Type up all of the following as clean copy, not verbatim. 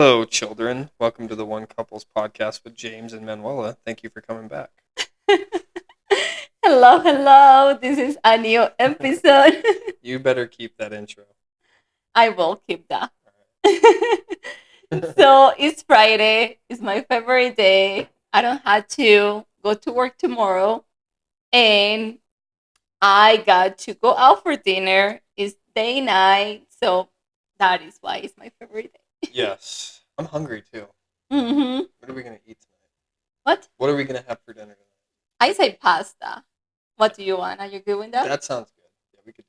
Hello, children. Welcome to the One Couples podcast with James and Manuela. Thank you for coming back. Hello, hello. This is a new episode. You better keep that intro. I will keep that. All right. So it's Friday. It's my favorite day. I don't have to go to work tomorrow. And I got to go out for dinner. It's day night. So that is why it's my favorite day. Yes, I'm hungry too. Mm-hmm. What are we gonna eat tonight? What? What are we gonna have for dinner tonight? I say pasta. What do you want? Are you good with that? That sounds good. Yeah, we could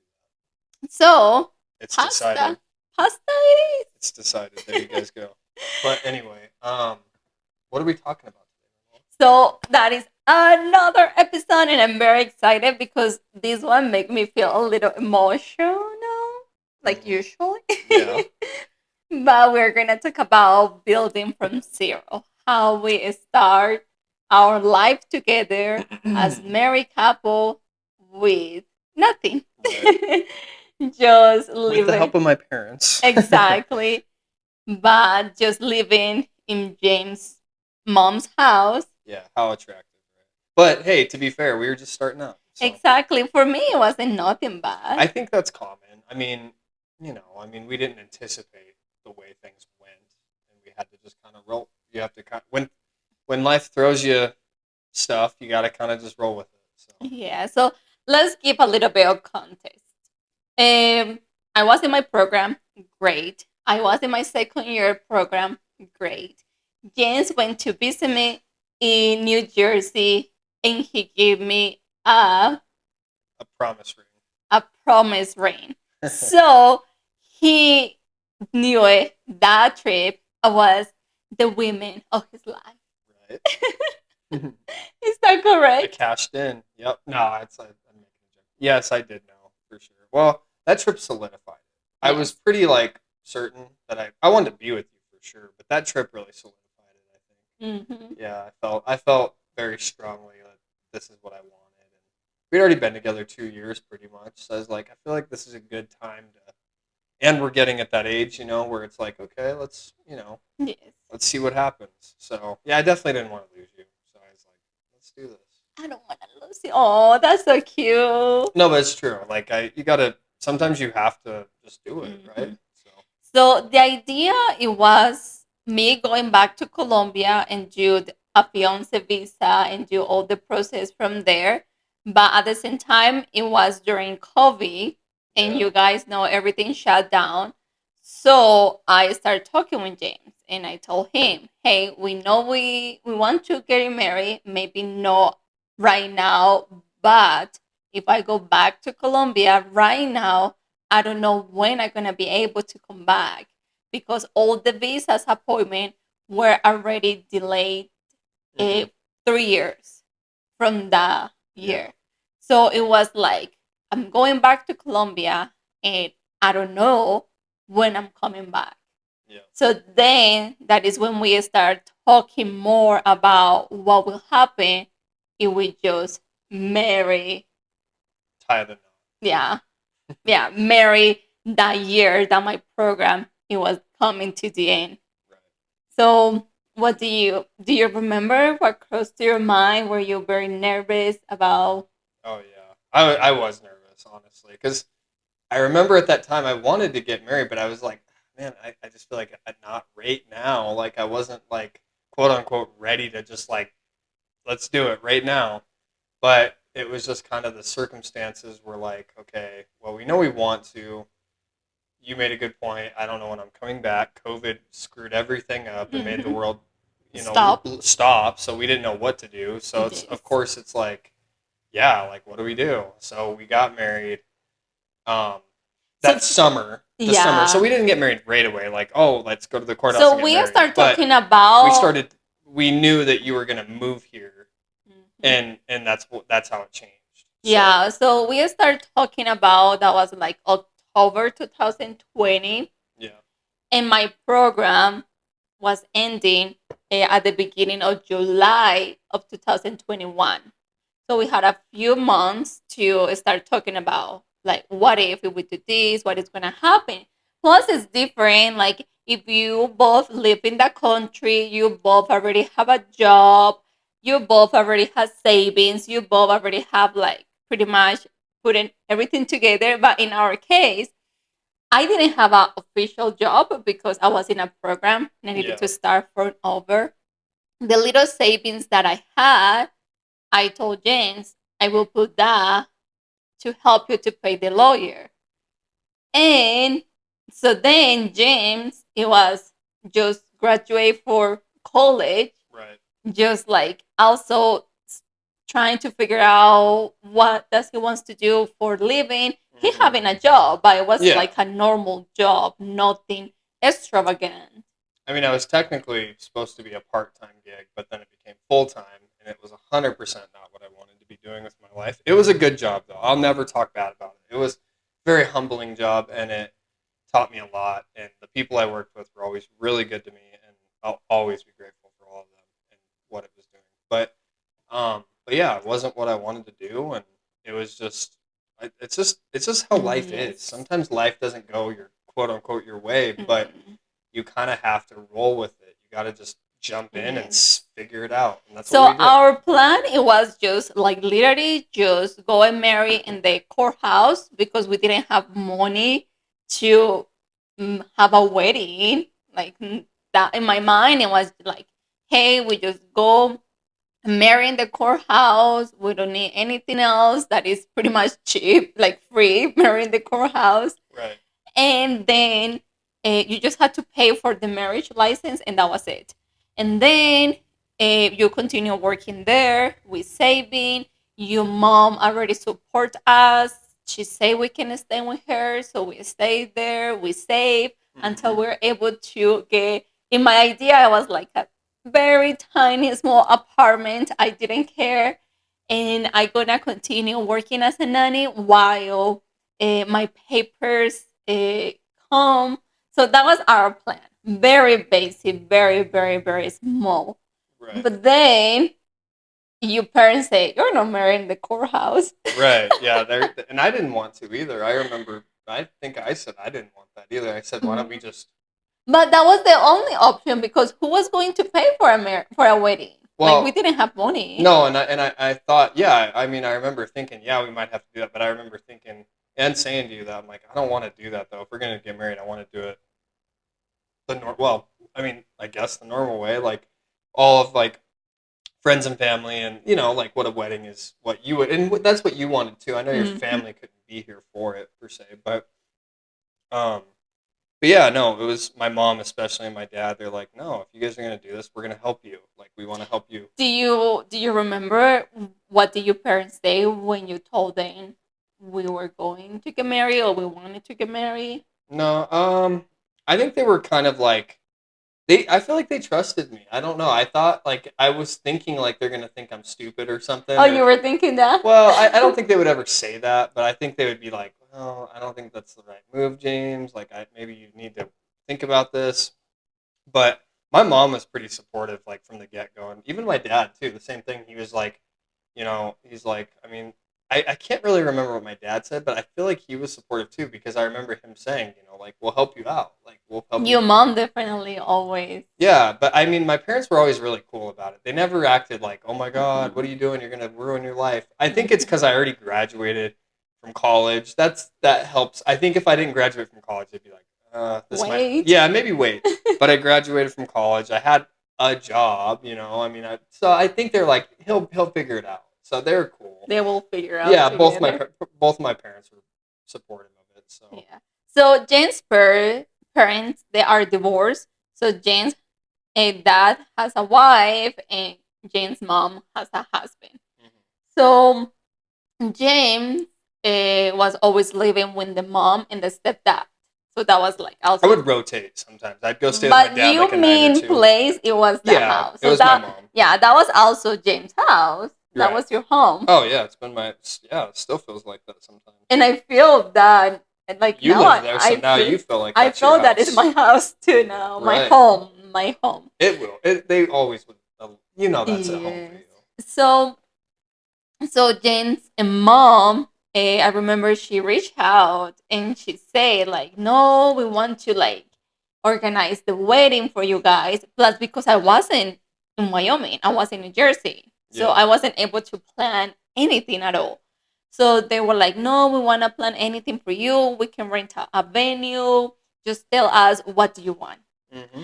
do So, that. It's pasta. decided. Pasta it is. It's decided. There you guys go. But anyway, what are we talking about today? So that is another episode, and I'm very excited because this one make me feel a little emotional, like usually. Yeah. But we're gonna talk about building from zero, how we start our life together as married couple with nothing, Right. just With the living help of my parents. exactly, but just living in James' mom's house. Yeah, how attractive, right? But hey, to be fair, we were just starting out. So. Exactly. For me, it wasn't nothing bad. I think that's common. We didn't anticipate the way things went, and we had to just kind of roll. You have to when life throws you stuff, you got to kind of just roll with it. So Yeah. So let's give a little bit of context. I was in my program, great. I was in my second year program, great. James went to visit me in New Jersey, and he gave me a promise ring. a promise ring. So he knew it. That trip was the women of his life. Right. Is that I correct? cashed in. Yep. No, I'm making a joke. Yes, I did know for sure. Well, that trip solidified it. I was Yes. pretty certain that I wanted to be with you for sure, but that trip really solidified it. I think. Mm-hmm. Yeah, I felt very strongly that this is what I wanted, and we'd already been together 2 years pretty much. So I was like, I feel like this is a good time to, and we're getting at that age, where it's like, okay, Yes. let's see what happens. So yeah, I definitely didn't want to lose you, so I was like, let's do this. I don't want to lose you. Oh, that's so cute. No, but it's true. You gotta. Sometimes you have to just do it, right? Mm-hmm. So So the idea it was me going back to Colombia and do a fiance visa and do all the process from there. But at the same time, it was during COVID, and yeah, you guys know everything shut down. So I started talking with James, and I told him, "Hey, we know we want to get married. Maybe not right now, but if I go back to Colombia right now." I don't know when I'm gonna be able to come back because all the visas appointment were already delayed hmm 3 years from that yeah, year. So it was like I'm going back to Colombia and I don't know when I'm coming back. yeah. So then that is when we start talking more about what will happen if we just marry. Tie the knot. Yeah, yeah, marry that year that my program it was coming to the end. Right. So what do you remember what crossed your mind? Were you very nervous about? Oh yeah, I was nervous honestly because I remember at that time I wanted to get married, but I was like, man, I just feel like not right now. Like I wasn't like quote unquote ready to just like let's do it right now. But it was just kind of the circumstances were like, okay, well we know we want to. You made a good point. I don't know when I'm coming back. COVID screwed everything up and made the Mhm. world, Stop. stop. So we didn't know what to do. So it's of Yes. course it's like, yeah, like what do we do? So we got married. Um, So that summer, the summer. So yeah. we didn't get married right away. Like, oh, let's go to the courthouse and So get we married. start But talking we about. started. We knew that you were gonna move here, Mhm. and that's how it changed. So Yeah, so we start talking about that was like October 2020, yeah, and my program was ending at the beginning of July of 2021. So we had a few months to start talking about like what if we do this, what is going to happen. Plus, it's different. Like, if you both live in the country, you both already have a job, you both already have savings, you both already have, like, pretty much putting everything together. But in our case, I didn't have an official job because I was in a program and I needed Yeah. to start from over. The little savings that I had, I told James, I will put that to help you to pay the lawyer. And so then James, it was just graduate for college, Right. just like also trying to figure out what does he wants to do for living. He Hmm. having a job, but it was Yeah. like a normal job, nothing extravagant. I mean, I was technically supposed to be a part-time gig, but then it became full-time, and it was 100% not what I wanted to be doing with my life. It was a good job, though. I'll never talk bad about it. It was a very humbling job, and it taught me a lot. And the people I worked with were always really good to me, and I'll always be grateful for all of them and what it was doing. But yeah, it wasn't what I wanted to do, and it was just, it's just how life is. Yes. Sometimes life doesn't go your quote unquote your way, but Mm, you kind of have to roll with it. You got to just jump in and yes. figure it out, and that's what So we did. our plan it was just like literally just go and marry in the courthouse because we didn't have money to have a wedding. Like that in my mind, it was like, hey, we just go marry in the courthouse. We don't need anything else. That is pretty much cheap, like free. Marry in the courthouse, Right. and then you just had to pay for the marriage license, and that was it. And then you continue working there with saving. Your mom already support us. She said we can stay with her, so we stayed there. We saved until Hmm. we are able to get. In my idea, I was like a very tiny, small apartment. I didn't care, and I gonna continue working as a nanny while my papers come. So that was our plan. Very basic, very, very, very small. Right. But then your parents say, you're not marrying in the courthouse. Right. Yeah. There. And I didn't want to either. I remember. I think I said I didn't want that either. I said, why don't we just? But that was the only option because who was going to pay for for a wedding? Like we Well, didn't have money. no. And I thought, yeah. I mean, I remember thinking, yeah, we might have to do that. But I remember thinking and saying to you that I'm like, I don't want to do that though. If we're gonna get married, I want to do it well. I mean, I guess the normal way, like all of like friends and family, and like what a wedding is, what you would, and that's what you wanted too. I know your Mhm. family couldn't be here for it per se, um but yeah, no, it was my mom especially and my dad. They're like, no, if you guys are gonna do this, we're gonna help you. Like, we want to help you. Do you remember what did your parents say when you told them we were going to get married or we wanted to get married? No, I think they were kind of like, I feel like they trusted me. I don't know. I thought, like, I was thinking like they're gonna think I'm stupid or something, Oh, you or were thinking that? well, I don't think they would ever say that, but I think they would be like, "Oh, I don't think that's the right move, James. Like, maybe you need to think about this." But my mom was pretty supportive, like from the get go, and even my dad too. The same thing. He was like, he's like, I mean, I can't really remember what my dad said, but I feel like he was supportive too because I remember him saying, like, we'll help you out, like we'll help you. Your mom definitely always. Yeah, but I mean, my parents were always really cool about it. They never acted like, "Oh my God, what are Mhm. you doing? You're gonna ruin your life." I think it's Mhm. because I already graduated from college. That helps. I think if I didn't graduate from college, they'd be like, this might, Wait. yeah, maybe wait." But I graduated from college. I had a job. I mean, so I think they're like, he'll figure it out. So they're cool. They will figure out Yeah, together. both my parents were supportive of it. So Yeah. So Jane's parents they are divorced. So Jane's dad has a wife and Jane's mom has a husband. mhm. So James was always living with the mom and the stepdad. So that was like I also. would rotate sometimes. I'd go stay with my But dad you like a night or mean two. place it was the Yeah, house. it So was my that mom. yeah, that was also James' house. That Right. was your home. Oh yeah, it's been yeah, it still feels like that sometimes. And I feel that like You now live there, so now feel you feel like I that's your feel that it's house. my house too now. My Right. home. My home. It will. They always would. That's at home for Yes. you. So Jane's mom I remember she reached out and she said like, no, we want to like organize the wedding for you guys. Plus, because I wasn't in Wyoming, I was in New Jersey, so Yeah. I wasn't able to plan anything at all. So they were like, no, we want to plan anything for you. We can rent a venue. Just tell us, what do you want? Mm-hmm.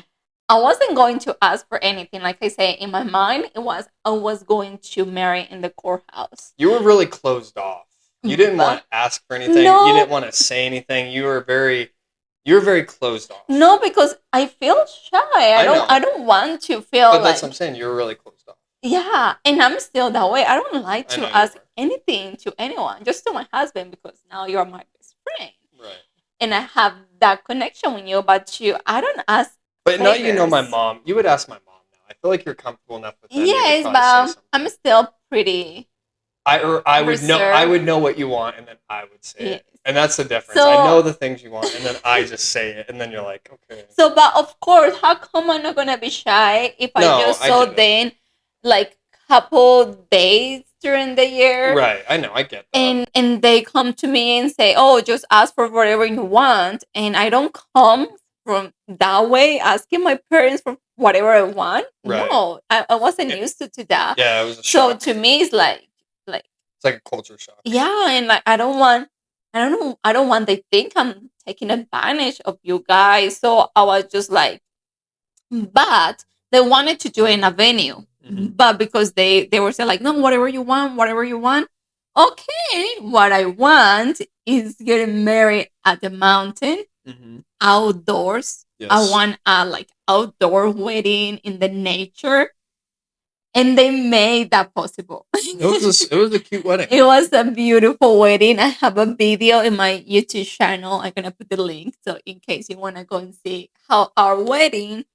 I wasn't going to ask for anything. Like I say, in my mind, it was I was going to marry in the courthouse. You were really closed off. You didn't want to ask for anything. No. You didn't want to say anything. You were very closed off. No, because I feel shy. I don't want to feel But that's like, what I'm saying. You were really closed off. yeah, and I'm still that way. I don't like I to know you ask are. anything to anyone, just to my husband, because now you're my best friend. Right. And I have that connection with you, but I don't ask. But now you know my favors. mom. You would ask my mom now. I feel like you're comfortable enough with them. You would Yes, probably say but something. I'm still pretty. I would know. I reserved. would know what you want, and then I would say Yes. it. And that's the difference. So- I know the things you want, and then I just say it, and then you're like, okay. So, but of course, how come I'm not gonna be shy if I No, just I saw get it. them like couple days during the year? Right. I know. I get that. And they come to me and say, oh, just ask for whatever you want, and I don't come from that way asking my parents for whatever I want. Right. No, I wasn't Yeah. used to that. Yeah, it was a So shock. to me, it's like It's like a culture shock. yeah, and like I don't want they think I'm taking advantage of you guys. So I was just like, but they wanted to do it in a venue. Mhm. But because they were saying like, no, whatever you want, whatever you want. Okay, what I want is getting married at the mountain, Mm-hmm. outdoors. Yes. I want a like outdoor wedding in the nature, and they made that possible. It was a cute wedding. It was a beautiful wedding. I have a video in my YouTube channel. I'm gonna put the link so in case you wanna go and see how our wedding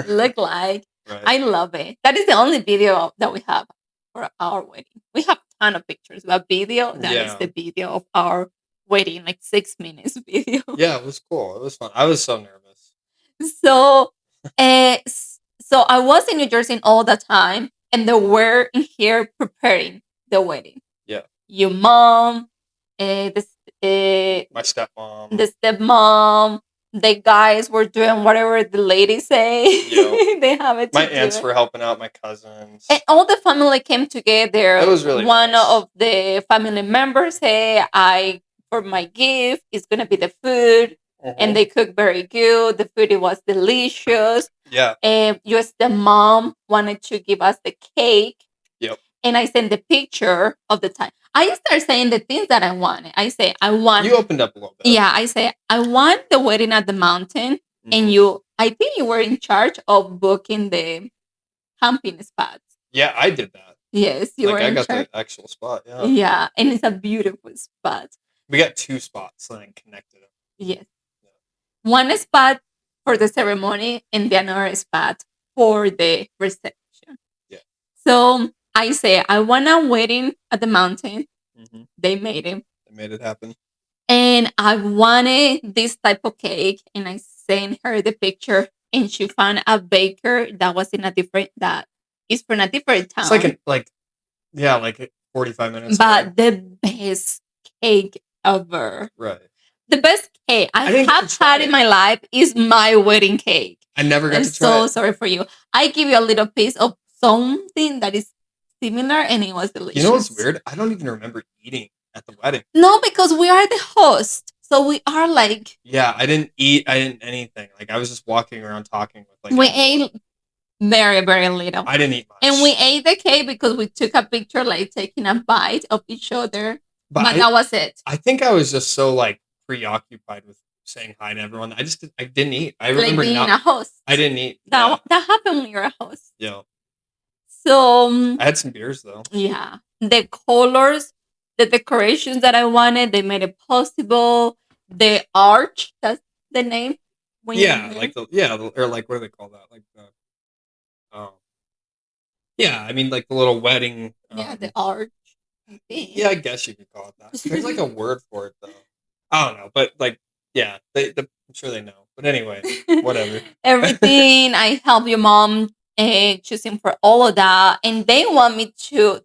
looked like. Right. I love it. That is the only video that we have for our wedding. We have a ton of pictures, but video, that is the video of our wedding, like 6 minutes video. Yeah, it was cool. It was fun. I was so nervous. So, so I was in New Jersey all the time, and they were in here preparing the wedding. Yeah. Your mom, My stepmom. the stepmom, the guys were doing whatever the ladies say. Yep. They have it. My aunts were helping out. My cousins. And all the family came together. It was really one nice. of the family members say, for my gift is gonna be the food. Mhm. And they cook very good. The food, it was delicious. Yeah. And just the mom wanted to give us the cake. Yep. And I sent the picture of the time. I started saying the things that I wanted. I say, I want. You opened up a little bit. Yeah, I say, I want the wedding at the mountain. Mhm. And I think you were in charge of booking the camping spots. Yeah, I did that. Yes, you were I in got charge. the actual spot. Yeah. Yeah, and it's a beautiful spot. We got 2 spots and then connected them. Yes. One spot for the ceremony and the another spot for the reception. Yeah. So I say, I want a wedding at the mountain. Mm-hmm. They made it. They made it happen. And I wanted this type of cake. And I sent her the picture. And she found a baker that was that is from a different town. It's like 45 minutes. But away. the best cake ever. Right. The best cake I didn't have had in my life is my wedding cake. I never got I'm to try so it. sorry for you. I give you a little piece of something that is similar, and it was delicious. You know what's weird? I don't even remember eating at the wedding. No, because we are the host, so we are like. Yeah, I didn't eat. I didn't anything. Like I was just walking around talking with We ate very, very little. I didn't eat much. And we ate the cake because we took a picture, like taking a bite of each other. But that was it. I think I was just so like preoccupied with saying hi to everyone. I didn't eat. I remember being a host. I didn't eat. That happened when you're a host. Yeah. So I had some beers though. Yeah, the colors, the decorations that I wanted, they made it possible. The arch, that's the name. Or like what do they call that? Like the yeah, I mean like the little wedding. The arch. Yeah, I guess you could call it that. There's like a word for it though. I don't know, but like yeah, I'm sure they know. But anyway, whatever. Everything I help your mom choosing for all of that, and they want me to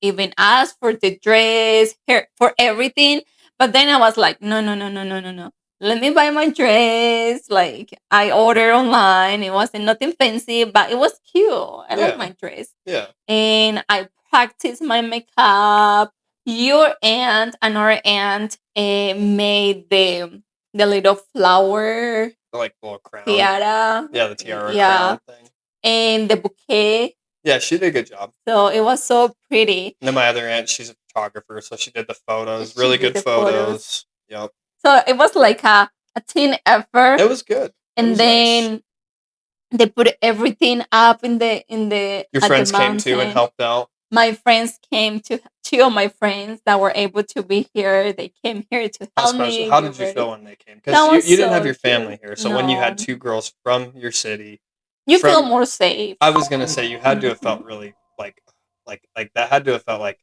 even asked for the dress, hair, for everything. But then I was like, no, no, no, no, no, no, no. Let me buy my dress. Like I ordered online. It wasn't nothing fancy, but it was cute. I like Yeah. my dress. Yeah. And I practiced my makeup. Your aunt, another aunt, made the little flower Like little crown. tiara. Yeah, the tiara Yeah. crown thing. And the bouquet. Yeah, she did a good job. So it was so pretty. And then my other aunt, she's a photographer, so she did the photos. She Really did good the photos. Yep. So it was like a team effort. It was good. It And was then nice. they put everything up in the Your at friends the came too and mountain. helped out. My friends came to, two of my friends that were able to be here. They came here to How help special? me. How get did you ready. feel when they came? That Because was you didn't have so your family cute. here, so when you had No, two girls from your city, you feel from more safe. I was gonna say you had to have Mhm. felt really like that had to have felt like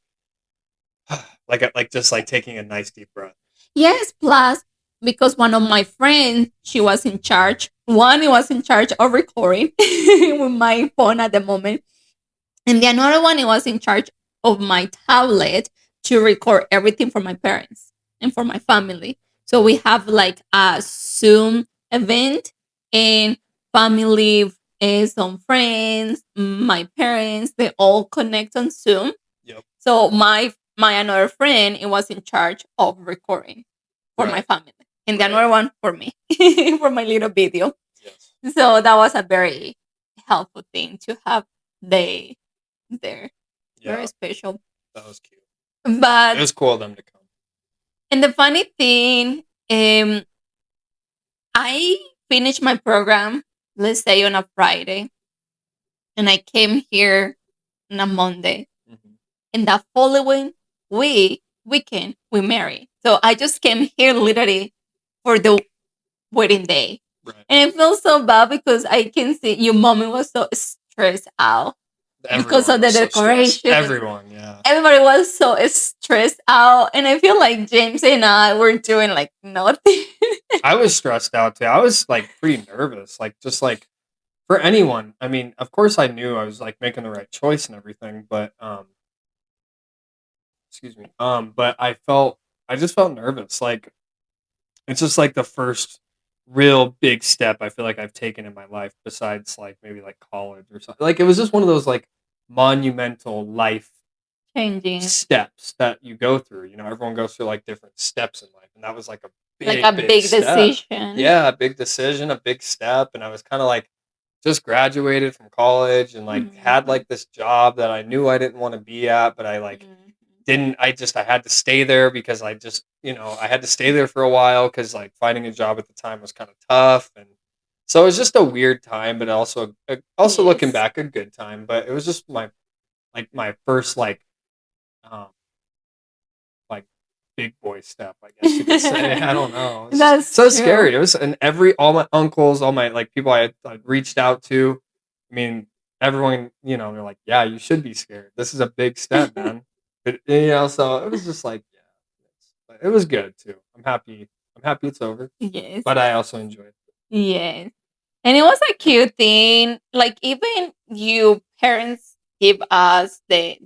just like taking a nice deep breath. Yes, plus because one of my friends, she was in charge. One was in charge of recording with my phone at the moment. And the another one, it was in charge of my tablet to record everything for my parents and for my family. So we have like a Zoom event and family, some friends, my parents, they all connect on Zoom. Yep. So my another friend, it was in charge of recording for my Right. family. And the Right. another one for me, for my little video. Yes. So that was a very helpful thing to have they there. Very Yeah, special. that was cute. It But was cool of them to come. and the funny thing, I finished my program, let's say on a Friday, and I came here on a Monday. Mhm. And that following weekend, we married. So I just came here literally for the wedding day. Right. And it feels so bad because I can see your mommy was so stressed out because Everyone of the was so stressed. decoration. Everyone, yeah. Everybody was so stressed out, and I feel like James and I were doing like nothing. I was stressed out too. I was like pretty nervous, like just like for anyone. I mean, of course, I knew I was like making the right choice and everything, but excuse me, but I just felt nervous. Like it's just like the first real big step I feel like I've taken in my life, besides like maybe like college or something. Like it was just one of those like monumental life Changing steps that you go through. You know, everyone goes through like different steps in life, and that was like a like big, a big big step. decision. Yeah, a big decision, a big step, and I was kind of like just graduated from college and like had Mhm. like this job that I knew I didn't want to be at, but I like Mhm. didn't. I had to stay there because I just I had to stay there for a while because like finding a job at the time was kind of tough, and so it was just a weird time, but also looking Yes. back a good time. But it was just my first um like big boy step, I guess you could say. I don't know. It's just That's so true. scary. It was, and all my uncles, all my like people I reached out to. I mean, everyone, they're like, "Yeah, you should be scared. This is a big step, man." But so it was just like, yeah, it was good too. I'm happy. I'm happy it's over, Yes. but I also enjoyed it. Yes. And it was a cute thing. Like even you parents give us the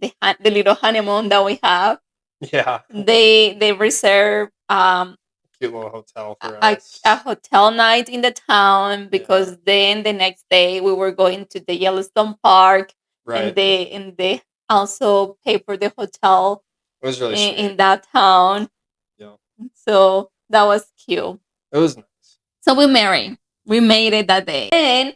little honeymoon that we have. Yeah, They reserve cute little hotel for a us. hotel night in the town because Yeah. then the next day we were going to the Yellowstone Park, Right. and they also pay for the hotel It was really sweet. in that town. Yeah. So that was cute. It was nice. So we married. We made it that day. And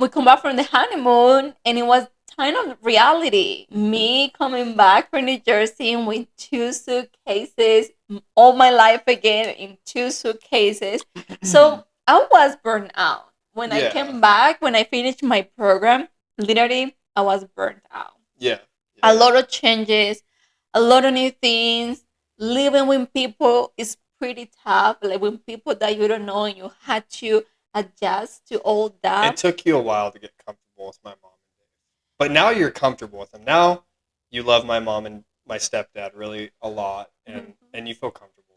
we come back from the honeymoon, and it was kind of reality. Me coming back from New Jersey with two suitcases, all my life again in two suitcases. So I was burned out when I came back. When I finished my program, literally I was burned out. Yeah. A lot of changes, a lot of new things. Living with people is pretty tough. Like with people that you don't know, and you had to adjust to all that. It took you a while to get comfortable with my mom and dad, but now you're comfortable with them. Now you love my mom and my stepdad really a lot, and you feel comfortable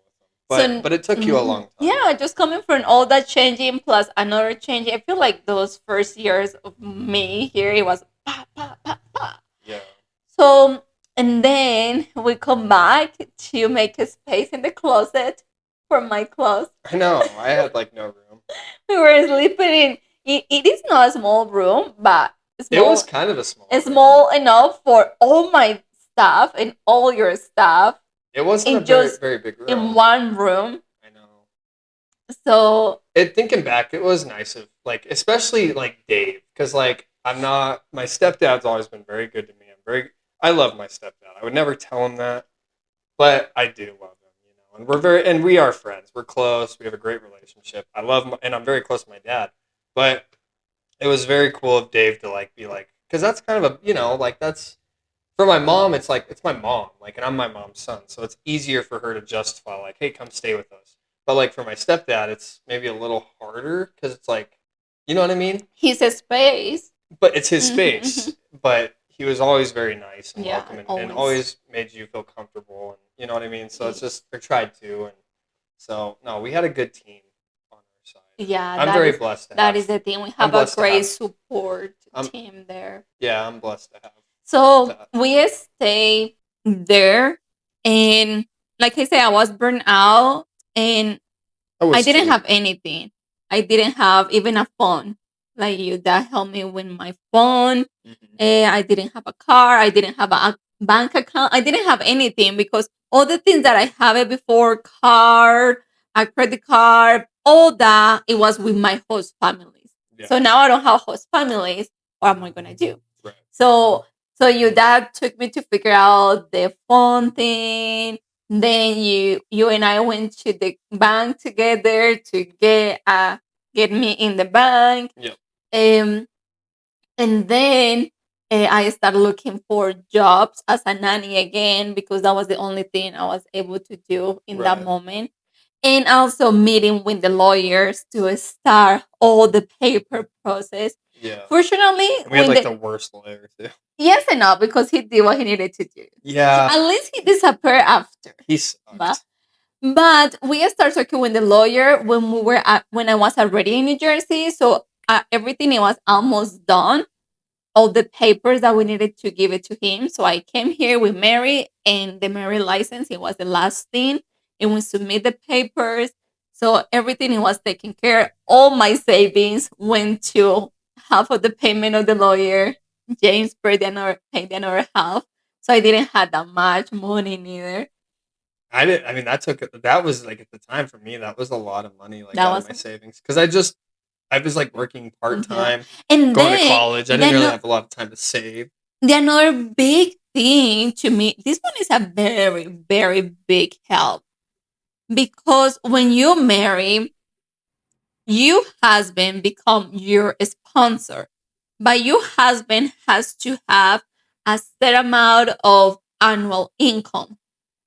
with them. But it took you a long time. Yeah, just coming from all that changing plus another change. I feel like those first years of me here, it was pa pa pa pa. Yeah. So And then we come back to make a space in the closet for my clothes. I know. I had like no room. We were sleeping in. It is not a small room, but It was small. kind of a small It's room. small enough for all my stuff and all your stuff It wasn't a in very just very big room. in one room. I know. So Thinking back, it was nice of like, especially like Dave, because like I'm not. My stepdad's always been very good to me. I love my stepdad. I would never tell him that, but I do love him. You know, and we are friends. We're close. We have a great relationship. And I'm very close to my dad. But it was very cool of Dave to like be like, because that's kind of a, like that's for my mom. It's like it's my mom, like, and I'm my mom's son, so it's easier for her to justify like, hey, come stay with us. But like for my stepdad, it's maybe a little harder because it's like, you know what I mean? he's a space. But it's his Mhm. space. But he was always very nice and Yeah, welcome, and always. always made you feel comfortable, and you know what I mean. So it's just I tried to, and so no, we had a good team on our side. Yeah, I'm very blessed to that have. is the thing. We I'm have a blessed to great have. support I'm team there. Yeah, I'm blessed to have So that. we stay there, and like I said, I was burnt out, and I I was didn't too. have anything. I didn't have even a phone like you that helped me with my phone. I didn't have a car. I didn't have a bank account. I didn't have anything because all the things that I have it before, car, a credit card, all that, it was with my host families. Yeah. So now I don't have host families. What am I gonna do? Right. So your dad took me to figure out the phone thing. Then you and I went to the bank together to get me in the bank. Yeah. And then I started looking for jobs as a nanny again because that was the only thing I was able to do in that Right. moment. And also meeting with the lawyers to start all the paper process. Yeah. Fortunately, And we had like the worst lawyer too. yes and no, because he did what he needed to do. Yeah. At least he disappeared after. He sucked. But we started talking with the lawyer when I was already in New Jersey. So everything it was almost done. All the papers that we needed to give it to him. So I came here with Mary and the Mary license. It was the last thing. And we submit the papers. So everything it was taken care. All my savings went to half of the payment of the lawyer. James paid the another half. So I didn't have that much money neither. I didn't. I mean, that was like at the time for me, that was a lot of money, like That out of was my savings, because I was like working part time, and going to then college. I didn't really have a lot of time to save. the another big thing to me, this one is a very, very big help. Because when you marry, your husband become your sponsor. But your husband has to have a set amount of annual income.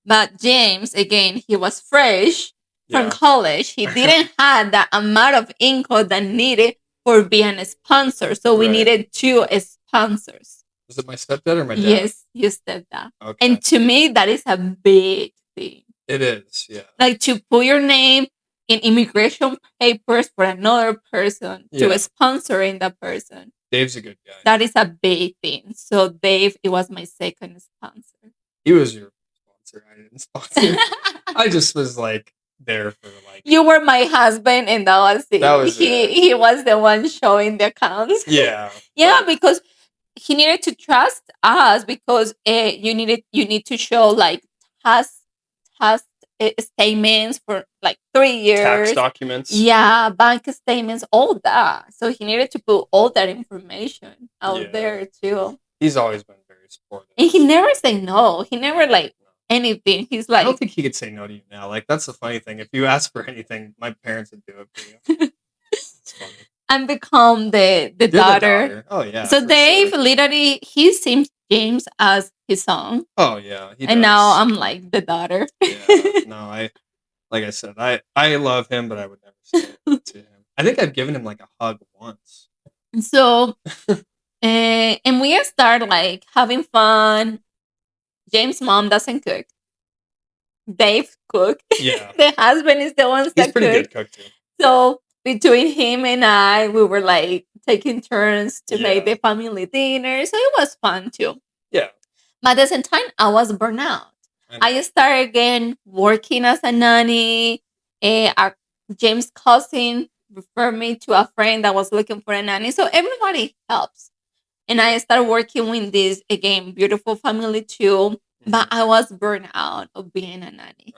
But James, again, he was fresh from Yeah. college. He didn't have that amount of income that needed for being a sponsor. So we Right. needed two sponsors. Was it my stepdad or my dad? Yes, you said that. Okay. And to me, that is a big thing. It is, yeah. Like to put your name in immigration papers for another person Yeah. to sponsoring that person. Dave's a good guy. That is a big thing. So Dave, it was my second sponsor. He was your sponsor. I didn't sponsor. I just was like there for like. You were my husband, and that was it. That was it. He was the one showing the accounts. Yeah. Yeah, because he needed to trust us because you need to show like past statements for like 3 years. Tax documents. Yeah, bank statements, all that. So he needed to put all that information out there too. He's always been very supportive. And he never said no. He never like anything. He's like, I don't think he could say no to you now. Like that's the funny thing. If you ask for anything, my parents would do it for you. It's funny. And become the You're daughter. Oh yeah. So Dave literally he sees James as his son. Oh yeah. And now I'm like the daughter. Yeah. No, like I said, I love him, but I would never say it to him. I think I've given him like a hug once. So and we start like having fun. James' mom doesn't cook. Dave cook. Yeah. The husband is the one that He's pretty good cook too. So between him and I, we were like taking turns to make the family dinner. So it was fun too. Yeah. But at the same time, I was burnt out. I started again working as a nanny. Our James' cousin referred me to a friend that was looking for a nanny. So everybody helps. And I started working with this, again, beautiful family too. But I was burnt out of being a nanny.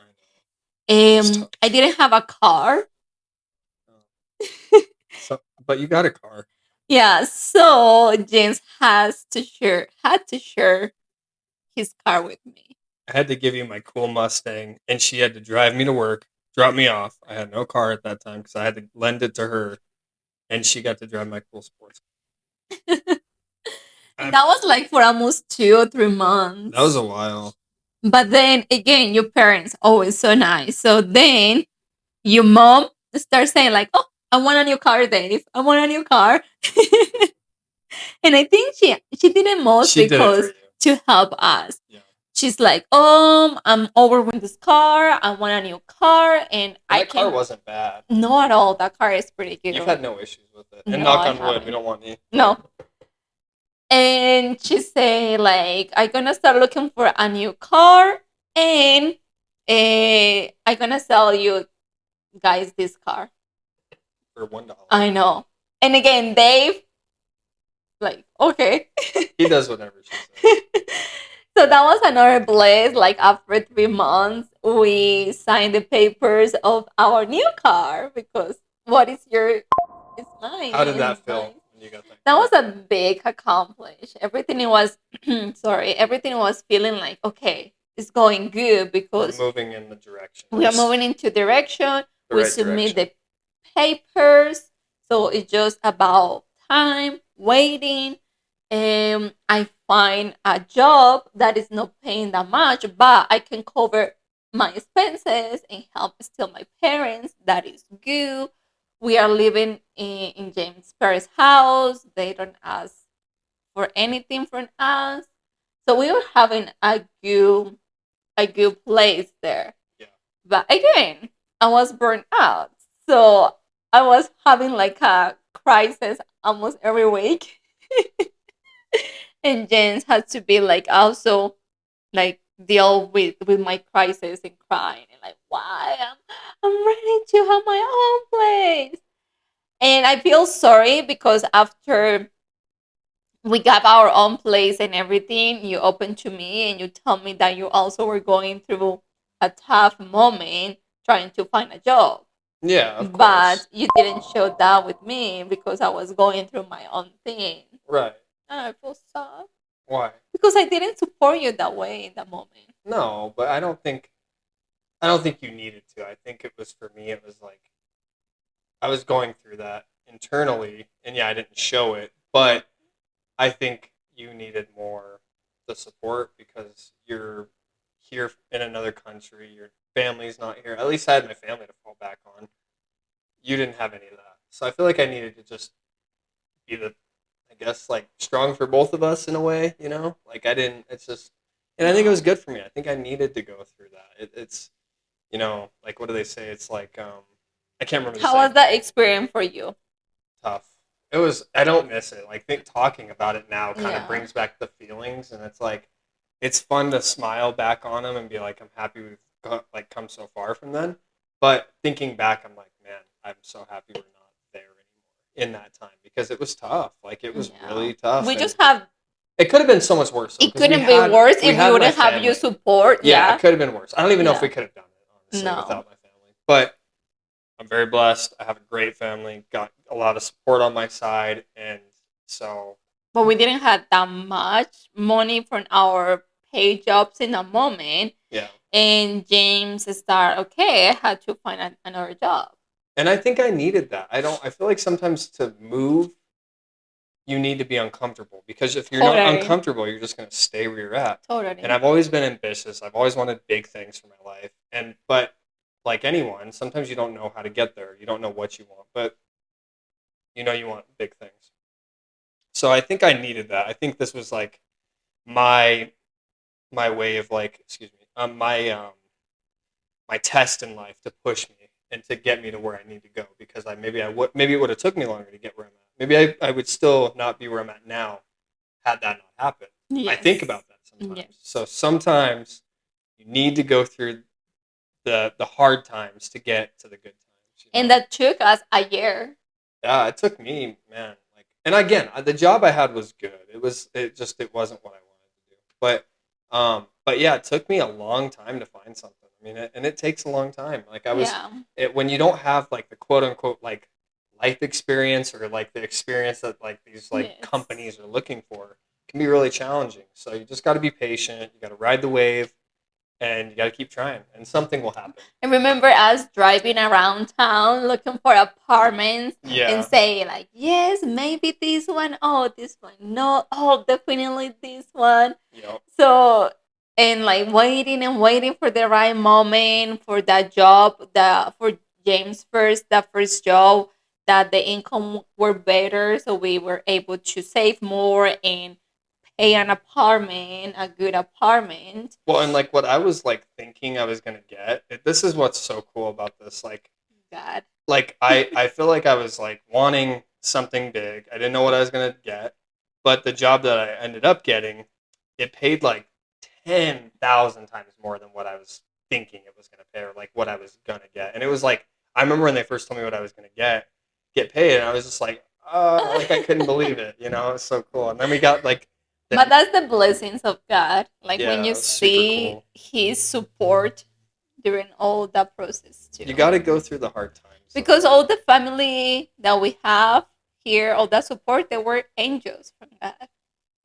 I didn't have a car. But you got a car. Yeah, so James had to share his car with me. I had to give you my cool Mustang, and she had to drive me to work, drop me off. I had no car at that time because I had to lend it to her, and she got to drive my cool sports. And that was like for almost 2 or 3 months. That was a while. But then again, your parents always so nice. So then your mom starts saying like, "Oh, I want a new car, Dave. I want a new car." And I think she did it most because to help us. Yeah. She's like, I'm over with this car. I want a new car, and that car wasn't bad. No, at all. That car is pretty good. You've had no issues with it, and knock on wood, we don't want any. No. And she say like, I'm gonna start looking for a new car, and I'm gonna sell you guys this car for $1. I know. And again, Dave, like, okay. He does whatever she says. So that was another bliss. Like after 3 months, we signed the papers of our new car because what is your? It's mine. How did that feel when you got that? That was a big accomplish. Everything was everything was feeling like okay, it's going good because we're moving in the direction. We are moving into direction. We submit the papers, so it's just about time waiting. I find a job that is not paying that much, but I can cover my expenses and help still my parents. That is good. We are living in James' parents' house. They don't ask for anything from us, so we were having a good place there. Yeah. But again, I was burnt out, so I was having like a crisis almost every week. And James had to be like also like deal with my crisis and crying and like why I'm ready to have my own place. And I feel sorry because after we got our own place and everything, you opened to me and you tell me that you also were going through a tough moment trying to find a job. Yeah, of course. But you didn't show that with me because I was going through my own thing. Right. And I feel sad. Why? Because I didn't support you that way in that moment. No, but I don't think you needed to. I think it was for me. It was like I was going through that internally, and yeah, I didn't show it, but I think you needed more the support because you're here in another country. Your family's not here. At least I had my family to fall back on. You didn't have any of that, so I feel like I needed to just be I guess like strong for both of us in a way, you know. Like I didn't. It's just, and I think it was good for me. I think I needed to go through that. It's, you know, like what do they say? It's like I can't remember. How was that experience for you? Tough. It was. I don't miss it. Like talking about it now kind of brings back the feelings, and it's like it's fun to smile back on them and be like, I'm happy we've come so far from then. But thinking back, I'm like, man, I'm so happy we're not there anymore in that time because it was tough. Like it was really tough. We just have. It could have been so much worse. It couldn't be worse if we wouldn't have your support. Yeah, it could have been worse. I don't even know if we could have done it honestly without my family. But I'm very blessed. I have a great family. Got a lot of support on my side, and so. But we didn't have that much money from our paid jobs in a moment. Yeah. And James started, okay, I had to find another job. And I think I needed that. I feel like sometimes to move, you need to be uncomfortable. Because if you're not uncomfortable, you're just going to stay where you're at. Totally. And I've always been ambitious. I've always wanted big things for my life. But like anyone, sometimes you don't know how to get there. You don't know what you want. But you know you want big things. So I think I needed that. I think this was like my way of like, my test in life to push me and to get me to where I need to go because maybe it would have took me longer to get where I'm at. Maybe I would still not be where I'm at now had that not happened. Yes. I think about that sometimes. Yes. So sometimes you need to go through the hard times to get to the good times. And that took us a year. Yeah, it took me, man. Like, and again, the job I had was good. It wasn't what I wanted to do. But yeah, it took me a long time to find something. I mean, and it takes a long time. Like Yeah. when you don't have like the quote unquote like life experience or like the experience that like these like Yes. companies are looking for, it can be really challenging. So you just got to be patient. You got to ride the wave, and you got to keep trying, and something will happen. I remember us driving around town looking for apartments and Yeah. say like, yes, maybe this one. Oh, this one. No. Oh, definitely this one. Yep. So and like waiting and waiting for the right moment for that job, for James first, that first job, that the income were better, so we were able to save more and pay an apartment, a good apartment. Well, and like what I was like thinking I was gonna get. This is what's so cool about this. God. Like I feel like I was like wanting something big. I didn't know what I was gonna get, but the job that I ended up getting, it paid like 10,000 times more than what I was thinking it was gonna pay, or like what I was gonna get. And it was like I remember when they first told me what I was gonna get paid, and I was just like I couldn't believe it. You know, it was so cool. And then we got like But the that's the blessings of God. Like when yeah, you it was super see cool. His support during all that process too. You got to go through the hard times. Though. Because all the family that we have here, all that support, they were angels from God.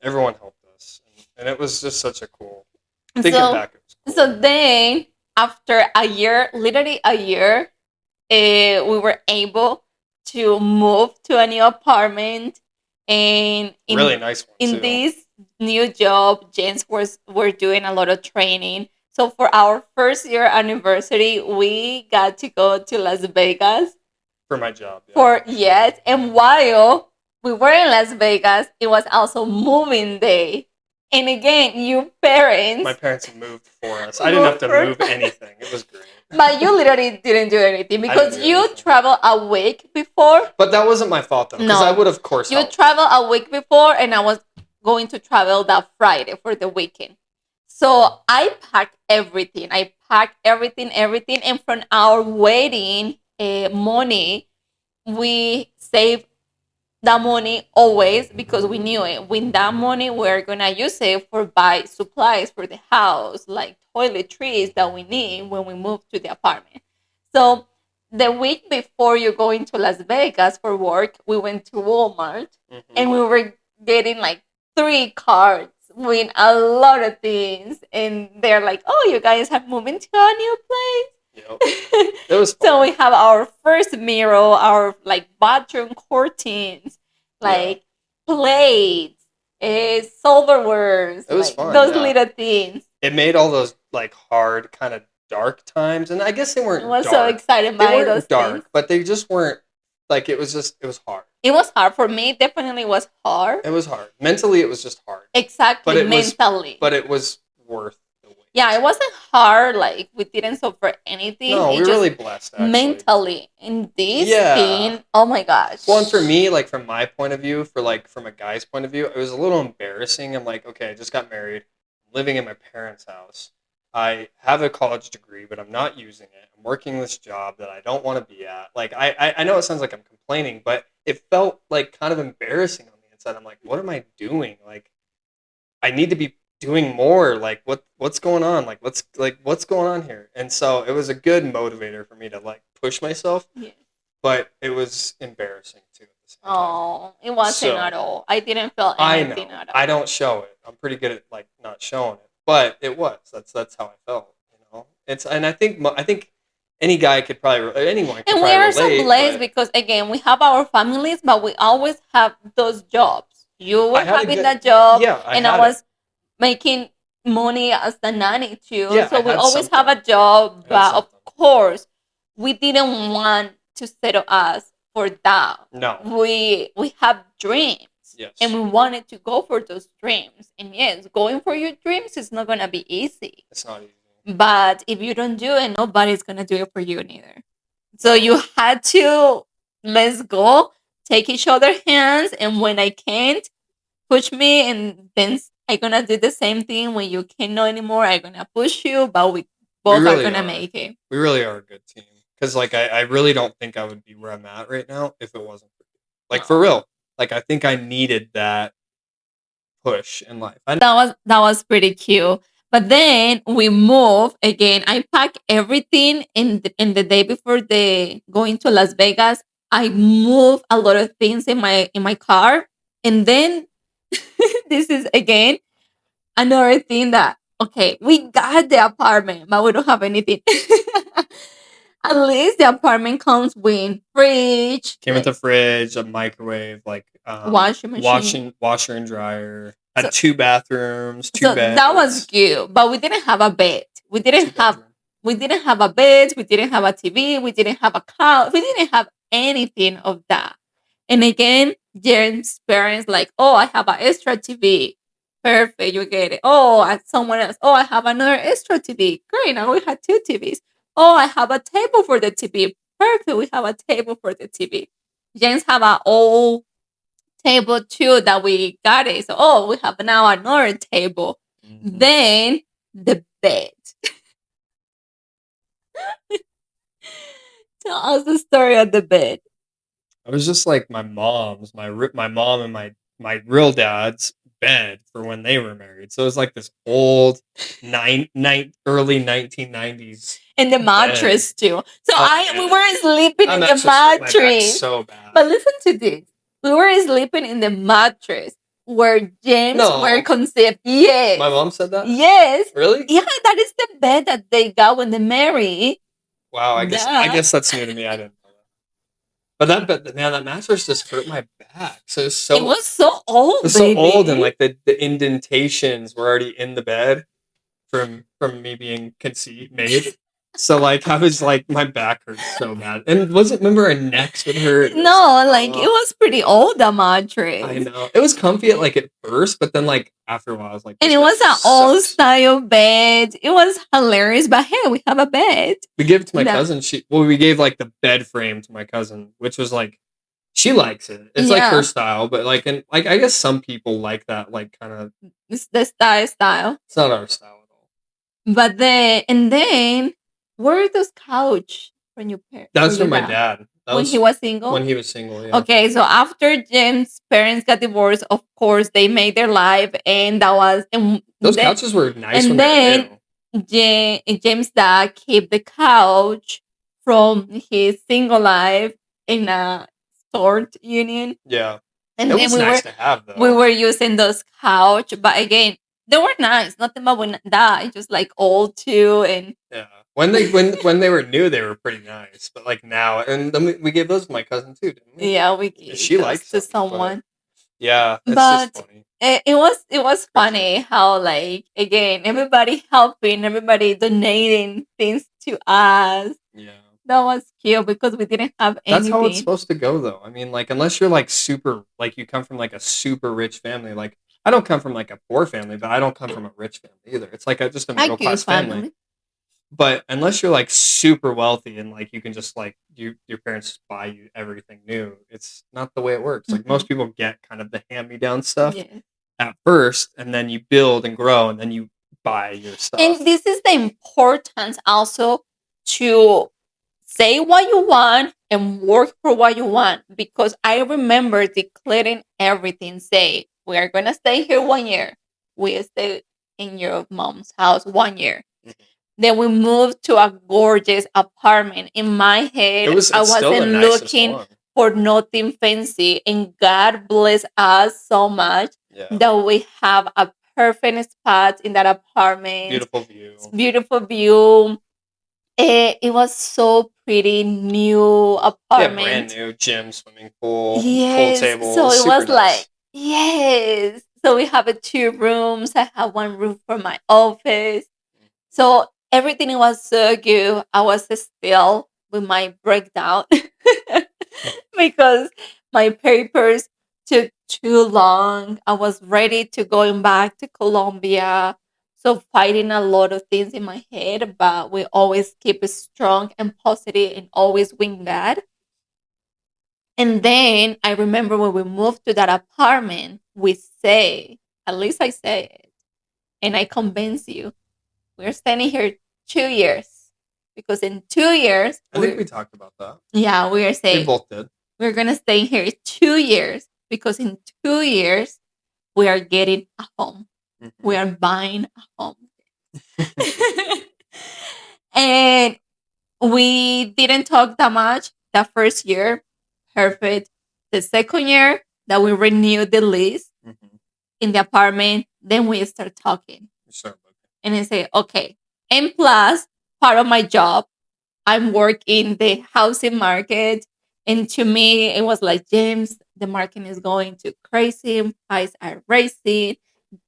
Everyone helped us, and it was just such a cool. Thinking So, back, it was cool. so then after a year, literally a year, we were able to move to a new apartment, and Really nice one in too. this new job, James were doing a lot of training. So for our first year anniversary, we got to go to Las Vegas For my job. Yeah. for yes, and while we were in Las Vegas, it was also moving day. And again, you parents, My parents moved for us. I didn't have to move anything. It was great. but you literally didn't do anything because do you anything. traveled a week before. But that wasn't my fault though, because I No, would of course you helped. traveled a week before, and I was going to travel that Friday for the weekend. So I packed everything. Everything. And from our wedding money, we saved that money always because we knew it. With that money, we're gonna use it for buy supplies for the house, like toiletries that we need when we move to the apartment. So the week before you're going to Las Vegas for work, we went to Walmart and we were getting like 3 cards with a lot of things. And they're like, "Oh, you guys have moved into a new place." Yep. It was fun. So we have our first mirror, our like bathroom curtains, like plates, silverwares, It was like fun, those yeah. little things. It made all those like hard kind of dark times, and I guess they weren't. I was dark. so excited They by weren't those dark, things. but they just weren't like it was hard. It was hard for me. Definitely was hard. It was hard. Mentally, it was just hard. Exactly, But it mentally. but it was worth the wait. Yeah, it wasn't hard. Like we didn't suffer anything. No, we were just really blessed. Actually. mentally in this Yeah. thing. Oh my gosh. Well, and for me, like from my point of view, from a guy's point of view, it was a little embarrassing. I'm like, okay, I just got married, living in my parents' house. I have a college degree, but I'm not using it. I'm working this job that I don't want to be at. Like, I know it sounds like I'm complaining, but it felt like kind of embarrassing on the inside. I'm like, what am I doing? Like, I need to be doing more. Like, what's going on? Like, what's going on here? And so it was a good motivator for me to like push myself. Yeah. But it was embarrassing too at the same time. Oh, it wasn't So, at all. I didn't feel I anything know. at all. I don't show it. I'm pretty good at like not showing it, but it was. That's how I felt. You know. It's and I think any guy could probably anyone could And we probably are so relate. blessed But because again we have our families, but we always have those jobs. You were I had a having good- that job, yeah, and I had was making money as the nanny too. Yeah, so I we had always have a something. job, I had but of something. course we didn't want to settle us for that. No. We have dreams. Yes. And we wanted to go for those dreams. And yes, going for your dreams is not gonna be easy. It's not easy. But if you don't do it, nobody's gonna do it for you neither. So you had to let's go, take each other hands, and when I can't, push me and then I'm gonna do the same thing when you cannot anymore. I'm gonna push you, but we We both are really gonna are. make it. We really are a good team. Because like I really don't think I would be where I'm at right now if it wasn't for you. Like for No. real. Like I think I needed that push in life. That was pretty cute. But then we move again. I pack everything in the day before the going to Las Vegas. I move a lot of things in my car, and then this is again another thing that okay, we got the apartment, but we don't have anything. At least the apartment comes with fridge, Came with a fridge, a microwave, like washing machine. washer and dryer. So Had two bathrooms, two so that was beds, good, but we didn't have a bed. We two didn't have bedroom. we didn't have a bed. We didn't have a TV. We didn't have a couch. We didn't have anything of that. And again, James' parents like, oh, I have an extra TV. Perfect, you get it. Oh, and someone else. Oh, I have another extra TV. Great, now we had two TVs. Oh, I have a table for the TV. Perfect, we have a table for the TV. James have an old table too that we got it. So, oh, we have now another table. Mm-hmm. Then the bed. Tell us the story of the bed. It was just like my mom's, my mom and my real dad's bed for when they were married. So it was like this old early 1990s And the bed. mattress too. So we Yeah. were sleeping in I'm the actually my back's mattress. so bad. But listen to this. We were sleeping in the mattress where James No. were conceived. Yes. My mom said that? Yes. Really? Yeah, that is the bed that they got when they married. Wow, I guess that's new to me. I didn't know that. But man, that mattress just hurt my back. So It was so old, it was so baby. old, and like the indentations were already in the bed from me being made. So like I was like my back hurt so bad, and wasn't remember our necks would hurt. No, like it was pretty old, the mattress. I know it was comfy at first, but then like after a while I was like, And this it was bed an sucks. old style bed. It was hilarious, but hey, we have a bed. We gave it to my No. cousin. We gave like the bed frame to my cousin, which was like she likes it. It's like Yeah. her style, but like and like I guess some people like that like kind of. It's the style. It's not our style at all. But then where are those couch from your parents? That was from my dad. When he was single? When he was single, yeah. Okay, so after Jim's parents got divorced, of course they made their life, and that was and Those then, couches were nice and when then they were new. James' dad kept the couch from his single life in a storage union. Yeah. And It then was nice to have though. we were using those couch, but again, they were nice. Nothing but when that, it's just like old too, and yeah. When they were new, they were pretty nice. But like now, and then we gave those to my cousin too, didn't we? yeah, we gave She those likes to them, someone. Yeah, it's But just funny. it was funny how like again everybody helping, everybody donating things to us. Yeah. That was cute because we didn't have anything. That's how it's supposed to go though. I mean, like unless you're like super like you come from like a super rich family, like I don't come from like a poor family, but I don't come from a rich family either. It's like just a middle class family. But unless you're like super wealthy and like you can just like your parents just buy you everything new, it's not the way it works. Like most people get kind of the hand-me-down stuff at first, and then you build and grow, and then you buy your stuff. And this is the importance also to say what you want and work for what you want. Because I remember declaring everything. Say, we are going to stay here 1 year. We stay in your mom's house 1 year. Mm-hmm. Then we moved to a gorgeous apartment. In my head, I wasn't looking for nothing fancy. And God bless us so much that we have a perfect spot in that apartment. Beautiful view. Beautiful view. It was so pretty, new apartment. Yeah, brand new gym, swimming pool, yes, pool table. So it was nice. like, yes. So we have 2 rooms. I have 1 room for my office. So everything was so good. I was still with my breakdown because my papers took too long. I was ready to going back to Colombia. So fighting a lot of things in my head, but we always keep it strong and positive and always win that. And then I remember when we moved to that apartment, we say At least I say it. And I convince you. We're standing here 2 years. Because in 2 years, I think we talked about that. yeah, we are We saying both did. we're going to stay here 2 years. Because in 2 years, we are getting a home. We are buying a home. And we didn't talk that much the first year. Perfect. The second year that we renewed the lease in the apartment, then we start talking. And I say, okay. And plus, part of my job, I'm working the housing market. And to me, it was like, James, the market is going too crazy. Prices are rising.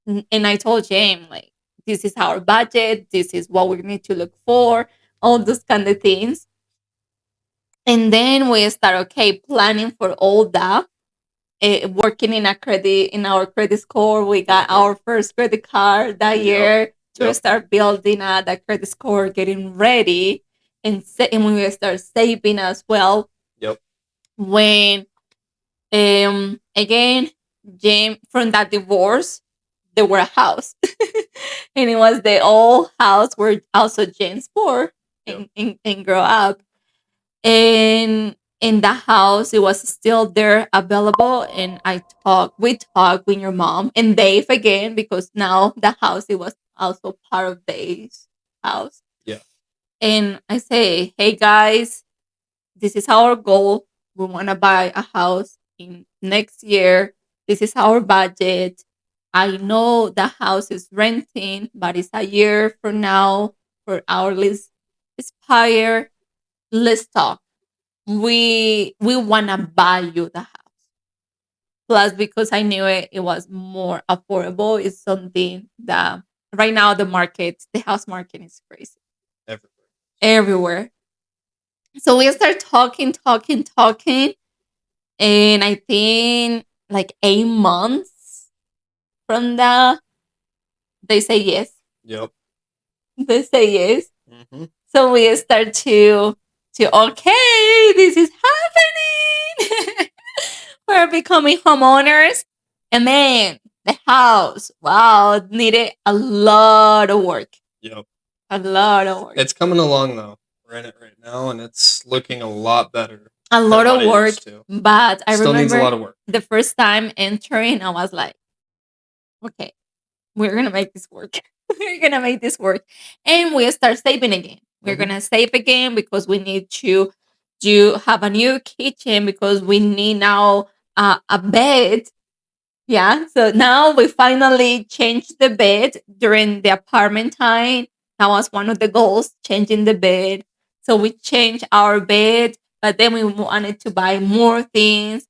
And I told James, like, this is our budget. This is what we need to look for. All those kind of things. And then we start, okay, planning for all that. Working in our credit score. We got our first credit card that year to start building that credit score, getting ready. And we start saving as well. When again, James, from that divorce, there were a house. And it was the old house where also James born and grow up. And in the house, it was still there available. And we talked with your mom and Dave again, because now the house, it was also part of Dave's house. And I say, hey guys, this is our goal. We want to buy a house in next year. This is our budget. I know the house is renting, but it's a year from now for our lease expire. Let's talk. We want to buy you the house. Plus, because I knew it was more affordable. It's something that right now the house market is crazy everywhere. So we start talking, and I think like 8 months from that, they say yes. They say yes. So we start to okay, this is happening. We're becoming homeowners, and man, the house, wow, needed a lot of work. A lot of work. It's coming along though. We're in it right now, and it's looking a lot better. A lot than of what it work, used to. but I Still needs a remember lot of work. the first time entering, I was like, okay, we're gonna make this work. We're gonna make this work, and we start saving again. We're gonna save again because we need to have a new kitchen, because we need now a bed. Yeah, so now we finally changed the bed during the apartment time. That was one of the goals, changing the bed. So we changed our bed, but then we wanted to buy more things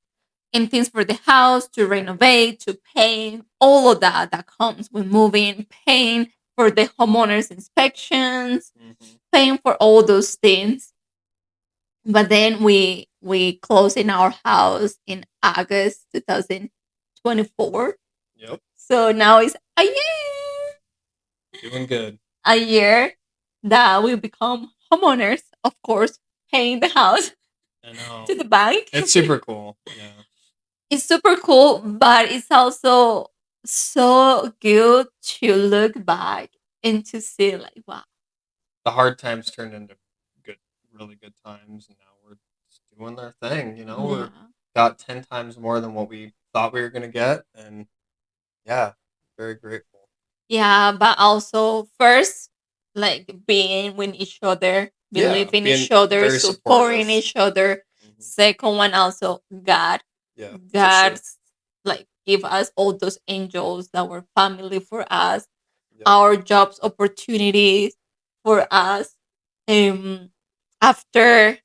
and things for the house, to renovate, to paint, all of that comes with moving, paying for the homeowners inspections, paying for all those things. But then we closed in our house in August 2024. So now it's a year. Doing good. A year that we become homeowners, of course, paying the house to the bank. It's super cool. Yeah. It's super cool, but it's also so good to look back and to see, like, wow. The hard times turned into really good times, and now we're just doing our thing. We're got 10 times more than what we thought we were gonna get, and yeah, very grateful. Yeah, but also first, like, being with each other, believing each other, supporting each other. Second one, also God. God's like give us all those angels that were family for us, our jobs opportunities for us. After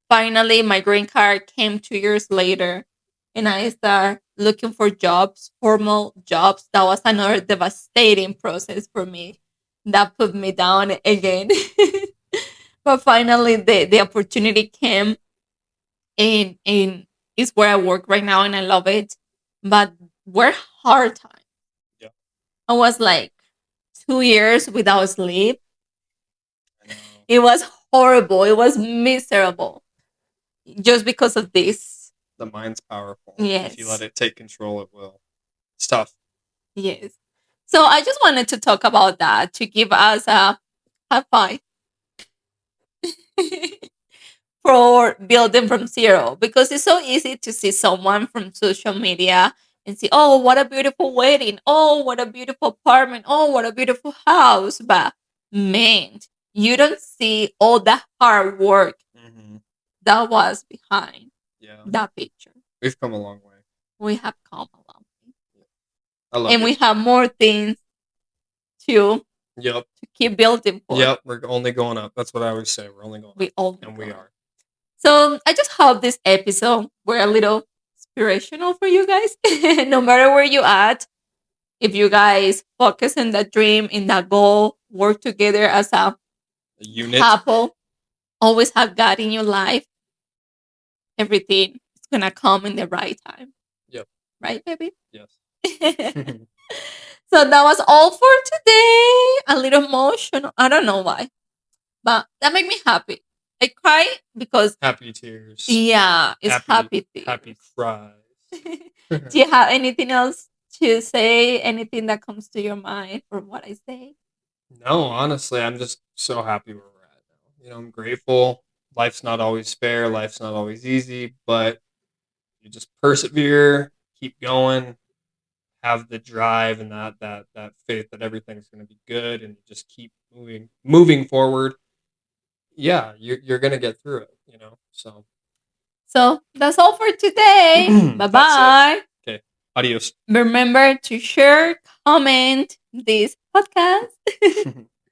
finally my green card came 2 years later, and I started looking for jobs, formal jobs. That was another devastating process for me. That put me down again. But finally the opportunity came, and it's where I work right now, and I love it. But were hard times. I was like 2 years without sleep. It was horrible. It was miserable. Just because of this. The mind's powerful. Yes. If you let it take control, it will. It's tough. Yes. So I just wanted to talk about that to give us a high five for building from zero, because it's so easy to see someone from social media and see, oh, what a beautiful wedding. Oh, what a beautiful apartment. Oh, what a beautiful house. But man, you don't see all the hard work Hmm. that was behind Yeah, that picture. we've come a long way. We have come a long way. I love And you. we have more things to Yep. keep building for. Yep. We're only going up. That's what I always say. We're only going We up. all And we are. So I just hope this episode were a little inspirational for you guys. No matter where you at, if you guys focus in that dream, in that goal, work together as a A unit. couple, always have God in your life, everything is gonna come in the right time. Yep. Right, baby? Yes. So that was all for today. A little emotional. I don't know why, but that made me happy. I cry because Happy tears. yeah, it's happy tears. Happy cries. Do you have anything else to say? Anything that comes to your mind from what I say? No, honestly, I'm just so happy where we're at now. You know, I'm grateful. Life's not always fair. Life's not always easy, but you just persevere, keep going, have the drive and that faith that everything's going to be good, and you just keep moving forward. Yeah, you're going to get through it. You know, so So that's all for today. Bye that's bye. it. Okay, adios. Remember to share, comment this podcast.